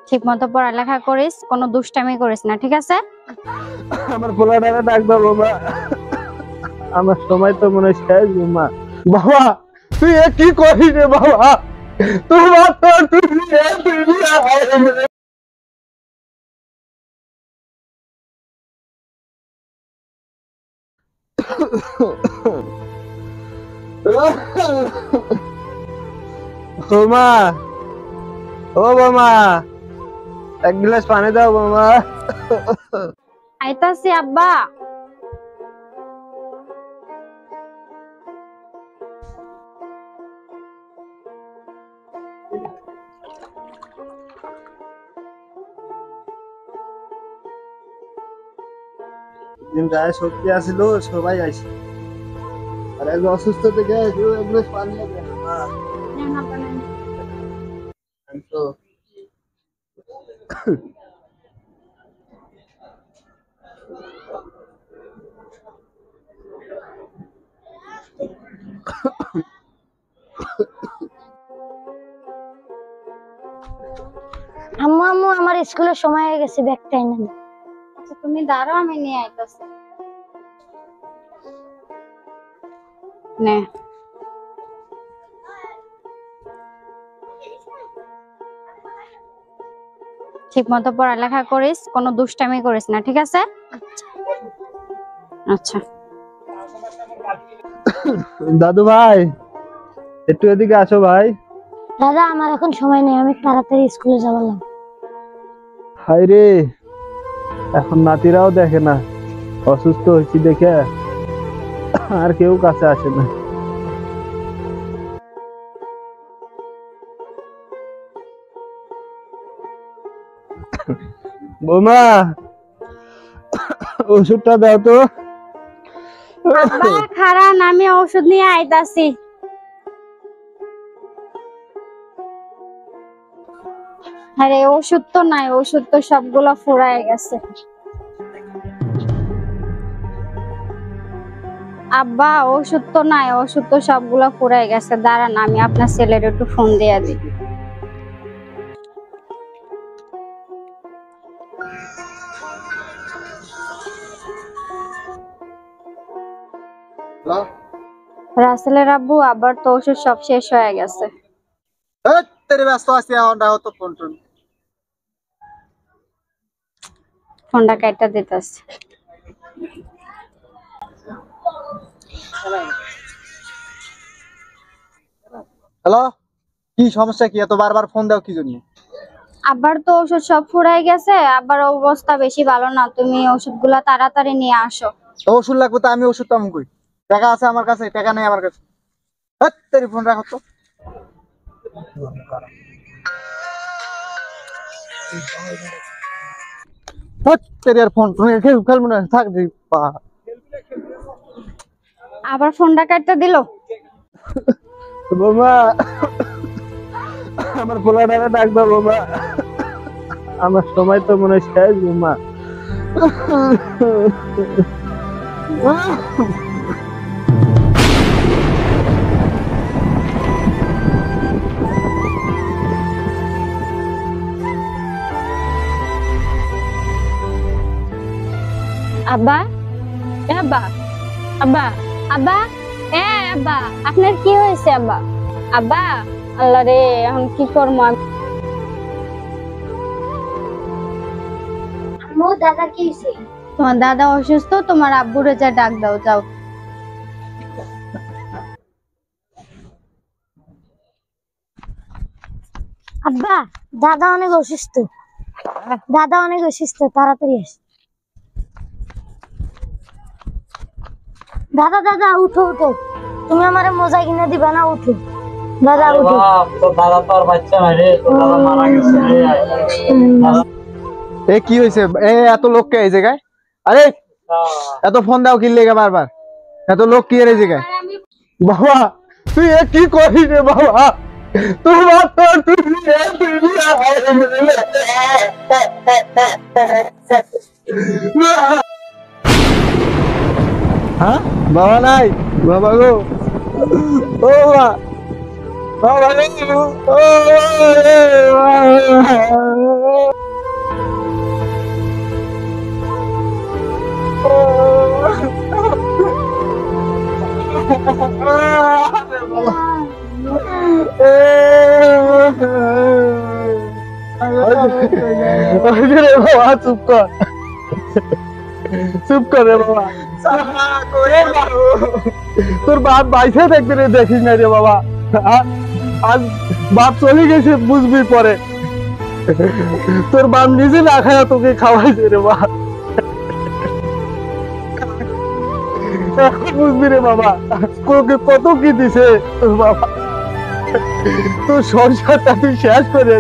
ঠিক মতো পড়ালেখা করিস, কোনো দুষ্টামি করিস না, ঠিক আছে? আমার পোলাটারে ডাক দাও বাবা, আমার সময় তো মনে হয় শেষ। বাবা তুই কি করিস রে বাবা, তোমার তো বৌমা, ও বৌমা, এক গ্লাস পানি দাও বৌমা। আইতাছি আব্বা। গায়ে শক্তি আসিল সবাই আইসি, আর এক অসুস্থ থেকে এক গ্লাস পানি দাও। তো আম্মু আম্মু আমার স্কুলের সময় হয়ে গেছে, ব্যাগটা এনে দাও। আচ্ছা তুমি দাঁড়াও, আমি নিয়ে আইতাছি। নে, ঠিক মতো পড়ালেখা করিস, কোনো দুষ্টামি করিস না, ঠিক আছে? আচ্ছা। দাদু ভাই একটু এদিকে আসো ভাই। দাদা আমার এখন সময় নেই, আমি তাড়াতাড়ি স্কুলে যাবার লাগবে। হাই রে, এখন নাতিরাও দেখে না, অসুস্থ হয়েছি দেখে আর কেউ কাছে আসে না। বৌমা ওষুধটা দাও তো। আব্বা খারান, আমি ওষুধ নিয়ে আইতাছি। আরে ওষুধ তো নাই, ওষুধ তো সবগুলো ফুরায় গেছে। আব্বা ওষুধ তো নাই, ওষুধ তো সবগুলো ফুরায় গেছে। দাঁড়ান, আমি আপনার ছেলের একটু ফোন দিয়ে দিই। রাসেলের আব্বু, আবার তো ওষুধ সব শেষ হয়ে গেছে। ব্যস্ত আছি তো ফোন টোন। ফোনটা কাইটা দিতেছে। হ্যালো, কি সমস্যা, কি এত বারবার ফোন দাও কি জন্য? আবার তো ওষুধ সব ফুরাই গেছে, আবার অবস্থা বেশি ভালো না, তুমি ওষুধগুলা তাড়াতাড়ি নিয়ে আসো। তো ওষুধ লাগবে তো আমি ওষুধ পাবো কই? টাকা আছে আমার কাছে, টাকা নেই আমার কাছে। তেরি ফোন রাখো তো। তেরি আর ফোন তুমি খেলবো না, থাক। আবার ফোনটা কাটতে দিল। বাবা আমার পোলাটারে ডাক দাও বাবা, আমার সময় তো মনে হয় শেষ। বাবা আব্বা, আব্বা, আব্বা, আব্বা, আব্বা, আপনার কি হয়েছে আব্বা? আব্বা, আল্লাহ রে, এখন কি করবো? আম্মু দাদা কি হয়েছে? তোমার দাদা অসুস্থ, তোমার আব্বুরে যা ডাক দাও, যাও। আব্বা দাদা অনেক অসুস্থ, দাদা অনেক অসুস্থ, তাড়াতাড়ি আস। দাদা দাদা উঠো উঠো, তুমি আমারে মোজা কিনে দিবা না? উঠো দাদা উঠো। তো দাদা তো আর বাচ্চা নাই রে, তো দাদা মারা গেছে। এ কি হয়েছে? এত লোককে এই জায়গায়? আরে এত ফোন দাও কি লেগে বারবার? এত লোক কি এর এই জায়গায়? বাবা তুই কি করিস রে বাবা, তোমার তো হ্যাঁ বাবা নাই, বাবা গো, ও বাবা, বাবা গো, ও ওই যে রে বাবা চুপ কর, চুপ কর রে বাবা। তোর বাপ বাইসে দেখবি রে, দেখিস না রে বাবা। আজ বাপ চলে গেছে বুঝবি পরে, তোর বাপ নিজে না খায় তোকে খাওয়াইছে রে বাবা। এখন বুঝবি রে বাবা তোকে কত কি দিছে তোর বাবা, তোর সংসারটা তুই শেষ করে